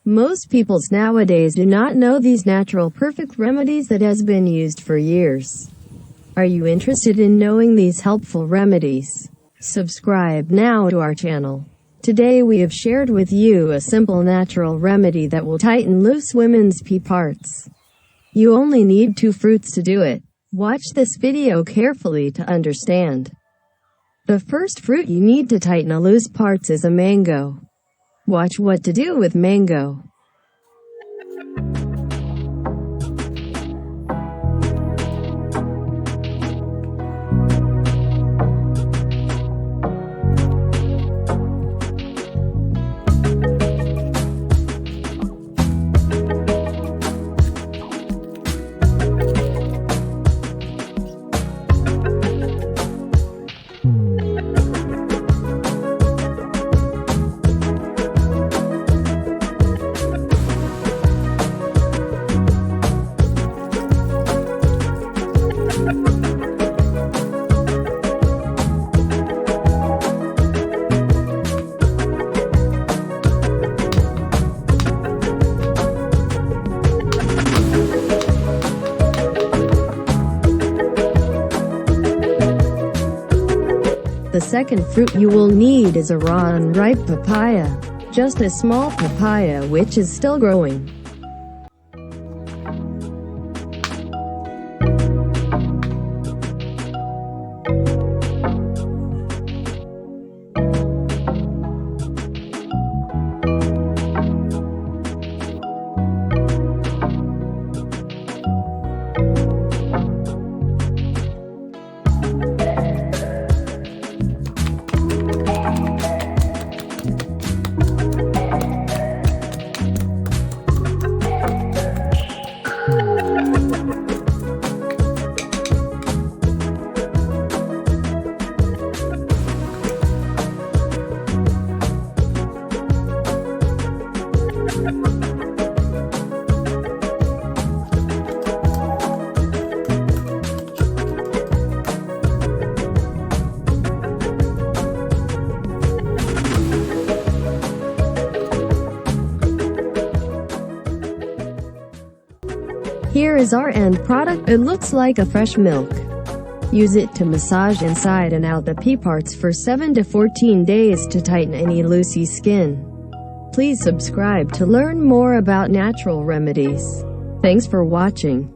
Most people nowadays do not know these natural perfect remedies that has been used for years. Are you interested in knowing these helpful remedies? Subscribe now to our channel. Today we have shared with you a simple natural remedy that will tighten loose women's Pparts. You only need 2 fruits to do it. Watch this video carefully to understand. The first fruit you need to tighten a loose parts is a mango. Watch what to do with mango. The second fruit you will need is a raw unripe papaya. Just a small papaya which is still growing. Here is our end product. It looks like a fresh milk. Use it to massage inside and out the Pparts for 7 to 14 days to tighten any loosey skin. Please subscribe to learn more about natural remedies. Thanks for watching.